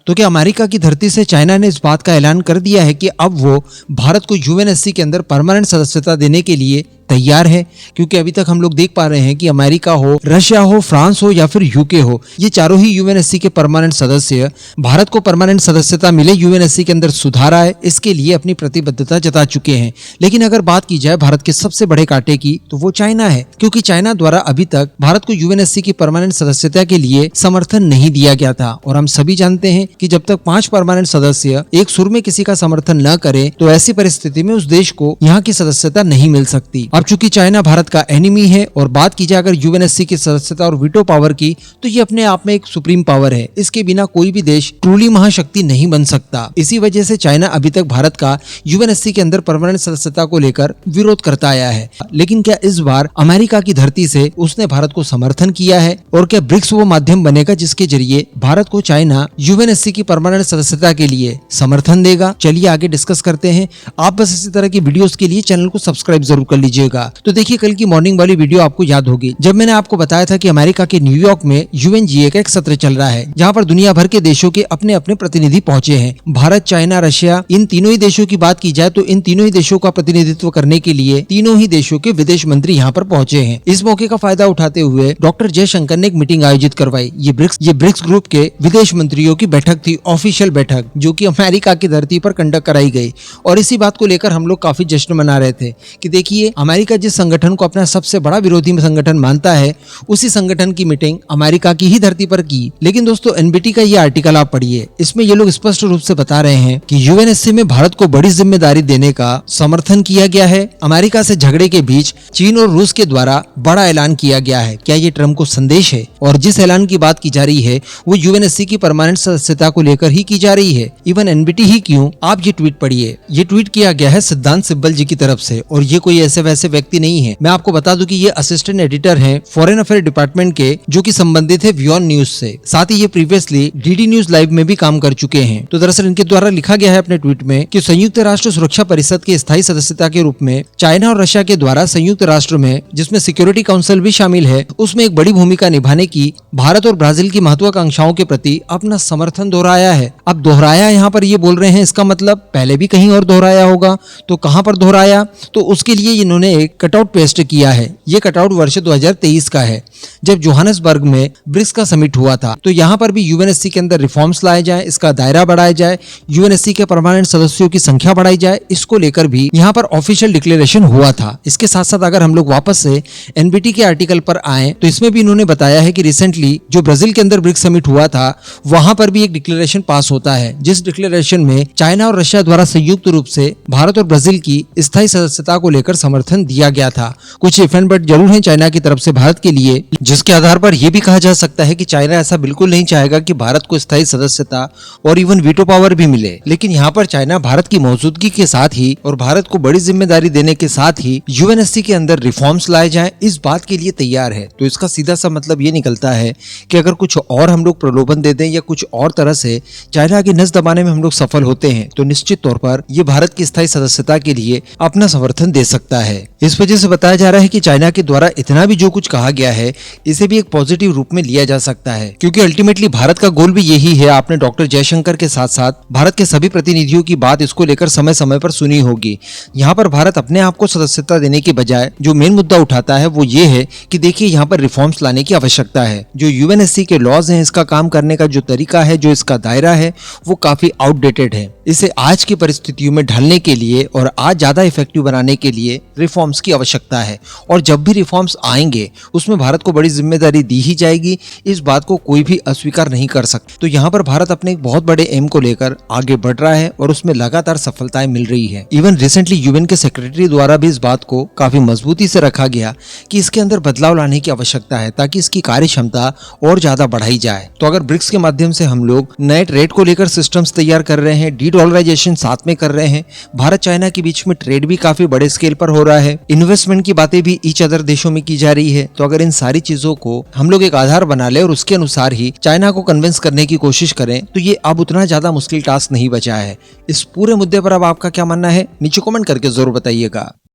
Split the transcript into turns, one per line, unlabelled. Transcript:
तो क्या अमेरिका की धरती से चाइना ने इस बात का ऐलान कर दिया है कि अब वो भारत को यूएनएससी के अंदर परमानेंट सदस्यता देने के लिए तैयार है? क्योंकि अभी तक हम लोग देख पा रहे हैं कि अमेरिका हो, रशिया हो, फ्रांस हो या फिर यूके हो, ये चारों ही यूएनएससी के परमानेंट सदस्य भारत को परमानेंट सदस्यता मिले, यूएनएससी के अंदर सुधार आए, इसके लिए अपनी प्रतिबद्धता जता चुके हैं। लेकिन अगर बात की जाए भारत के सबसे बड़े कांटे की, तो वो चाइना है, क्योंकि चाइना द्वारा अभी तक भारत को यूएनएससी की परमानेंट सदस्यता के लिए समर्थन नहीं दिया गया था। और हम सभी जानते हैं कि जब तक 5 परमानेंट सदस्य एक सुर में किसी का समर्थन न करे, तो ऐसी परिस्थिति में उस देश को यहाँ की सदस्यता नहीं मिल सकती। अब चूंकि चाइना भारत का एनिमी है और बात की जाए अगर यूएनएससी की सदस्यता और वीटो पावर की, तो ये अपने आप में एक सुप्रीम पावर है। इसके बिना कोई भी देश ट्रूली महाशक्ति नहीं बन सकता। इसी वजह से चाइना अभी तक भारत का यूएनएससी के अंदर परमानेंट सदस्यता को लेकर विरोध करता आया है। लेकिन क्या इस बार अमेरिका की धरती से उसने भारत को समर्थन किया है? और क्या ब्रिक्स वो माध्यम बनेगा जिसके जरिए भारत को चाइना यूएनएससी की परमानेंट सदस्यता के लिए समर्थन देगा? चलिए आगे डिस्कस करते हैं। आप बस इसी तरह की वीडियोस के लिए चैनल को सब्सक्राइब जरूर कर लीजिएगा। तो देखिए, कल की मॉर्निंग वाली वीडियो आपको याद होगी जब मैंने आपको बताया था कि अमेरिका के न्यूयॉर्क में यूएनजीए का एक सत्र चल रहा है, जहां पर दुनिया भर के देशों के अपने अपने प्रतिनिधि पहुंचे हैं। भारत, चाइना, रशिया, इन तीनों ही देशों की बात की जाए तो इन तीनों ही देशों का प्रतिनिधित्व करने के लिए तीनों ही देशों के विदेश मंत्री यहाँ पर पहुंचे हैं। इस मौके का फायदा उठाते हुए डॉक्टर जयशंकर ने एक मीटिंग आयोजित करवाई। ये ब्रिक्स ग्रुप के विदेश मंत्रियों की बैठक थी, ऑफिशियल बैठक, जो कि अमेरिका की धरती पर कंडक्ट कराई गई। और इसी बात को लेकर हम लोग काफी जश्न मना रहे थे कि देखिए, अमेरिका जिस संगठन को अपना सबसे बड़ा विरोधी संगठन मानता है, उसी संगठन की मीटिंग अमेरिका की ही धरती पर की। लेकिन दोस्तों, एनबीटी का ये आर्टिकल आप पढ़िए, इसमें ये लोग स्पष्ट रूप से बता रहे हैं कि यूएनएससी में भारत को बड़ी जिम्मेदारी देने का समर्थन किया गया है। अमेरिका से झगड़े के बीच चीन और रूस के द्वारा बड़ा ऐलान किया गया है। क्या ये ट्रम्प को संदेश है? और जिस ऐलान की बात की जा रही है वो यूएनएससी की परमानेंट सदस्यता को लेकर ही की जा रही है। इवन एनबीटी ही क्यों, आप ये ट्वीट पढ़िए। ये ट्वीट किया गया है सिद्धांत सिब्बल जी की तरफ से, और ये कोई ऐसे वैसे व्यक्ति नहीं है। मैं आपको बता दूं कि ये असिस्टेंट एडिटर हैं फॉरेन अफेयर डिपार्टमेंट के, जो कि संबंधित है वियॉन न्यूज से। साथ ही ये प्रीवियसली डीडी न्यूज लाइव में भी काम कर चुके हैं। तो दरअसल इनके द्वारा लिखा गया है अपने ट्वीट में कि संयुक्त राष्ट्र सुरक्षा परिषद के स्थायी सदस्यता के रूप में चाइना और रशिया के द्वारा संयुक्त राष्ट्र में, जिसमें सिक्योरिटी काउंसिल भी शामिल है, उसमें एक बड़ी भूमिका निभाने की भारत और ब्राजील की महत्वाकांक्षाओं के प्रति अपना समर्थन दोहराया है। अब दोहराया यहाँ पर ये बोल रहे हैं, इसका मतलब पहले भी कहीं और दोहराया होगा। तो कहां पर दोहराया? तो उसके लिए इन्होंने एक कटआउट पेस्ट किया है। ये कटआउट वर्ष 2023 का है, जब जोहान्सबर्ग में ब्रिक्स का समिट हुआ था। तो यहाँ पर भी यूएनएससी के अंदर रिफॉर्म्स लाए जाए, इसका दायरा बढ़ाया जाए, यूएनएससी के परमानेंट सदस्यों की संख्या बढ़ाई जाए, इसको लेकर भी यहाँ पर ऑफिशियल डिक्लेरेशन हुआ था। इसके साथ साथ अगर हम लोग वापस से एनबीटी के आर्टिकल पर आए, तो इसमें भी इन्होंने बताया है कि रिसेंटली जो ब्राजील के अंदर ब्रिक्स समिट हुआ था, वहां पर भी एक डिक्लेरेशन पास होता है, जिस डिक्लेरेशन में चाइना और रशिया द्वारा संयुक्त रूप से भारत और ब्राजील की स्थायी सदस्यता को लेकर समर्थन दिया गया था। कुछ इफ एंड बट जरूर है चाइना की तरफ से भारत के लिए, जिसके आधार पर यह भी कहा जा सकता है कि चाइना ऐसा बिल्कुल नहीं चाहेगा कि भारत को स्थायी सदस्यता और इवन वीटो पावर भी मिले। लेकिन यहाँ पर चाइना भारत की मौजूदगी के साथ ही और भारत को बड़ी जिम्मेदारी देने के साथ ही यूएनएससी के अंदर रिफॉर्म्स लाए जाएं, इस बात के लिए तैयार है। तो इसका सीधा सा मतलब ये निकलता है कि अगर कुछ और हम लोग प्रलोभन दे दें या कुछ और तरह से चाइना की नस दबाने में हम लोग सफल होते हैं, तो निश्चित तौर पर ये भारत की स्थायी सदस्यता के लिए अपना समर्थन दे सकता है। इस वजह से बताया जा रहा है कि चाइना के द्वारा इतना भी जो कुछ कहा गया है, इसे भी एक पॉजिटिव रूप में लिया जा सकता है, क्योंकि अल्टीमेटली भारत का गोल भी यही है। आपने डॉक्टर जयशंकर के साथ साथ भारत के सभी प्रतिनिधियों की बात इसको लेकर समय समय पर सुनी होगी। यहाँ पर भारत अपने आप को सदस्यता देने के बजाय जो मेन मुद्दा उठाता है वो ये है कि देखिए, यहाँ पर रिफॉर्म्स लाने की आवश्यकता है। जो यूएनएससी के लॉज हैं, इसका काम करने का जो तरीका है, जो इसका दायरा है, वो काफी आउटडेटेड है। इसे आज की परिस्थितियों में ढलने के लिए और आज ज्यादा इफेक्टिव बनाने के लिए रिफॉर्म्स की आवश्यकता है। और जब भी रिफॉर्म्स आएंगे उसमें भारत को बड़ी जिम्मेदारी दी ही जाएगी, इस बात को कोई भी अस्वीकार नहीं कर सकता। तो यहाँ पर भारत अपने एक बहुत बड़े एम को लेकर आगे बढ़ रहा है और उसमें लगातार सफलताएं मिल रही है। इवन रिसेंटली यूएन के सेक्रेटरी द्वारा भी इस बात को काफी मजबूती से रखा गया कि इसके अंदर बदलाव लाने की आवश्यकता है, ताकि इसकी कार्य क्षमता और ज्यादा बढ़ाई जाए। तो अगर ब्रिक्स के माध्यम से हम लोग नए ट्रेड को लेकर सिस्टम्स तैयार कर रहे हैं, डीडॉलराइजेशन साथ में कर रहे हैं, भारत चाइना के बीच में ट्रेड भी काफी बड़े स्केल पर हो रहा है, इन्वेस्टमेंट की बातें भी ईच अदर देशों में की जा रही है। तो अगर इन सारी चीजों को हम लोग एक आधार बना ले और उसके अनुसार ही चाइना को कन्विंस करने की कोशिश करें, तो ये अब उतना ज्यादा मुश्किल टास्क नहीं बचा है। इस पूरे मुद्दे पर अब आपका क्या मानना है, नीचे कमेंट करके जरूर बताइएगा।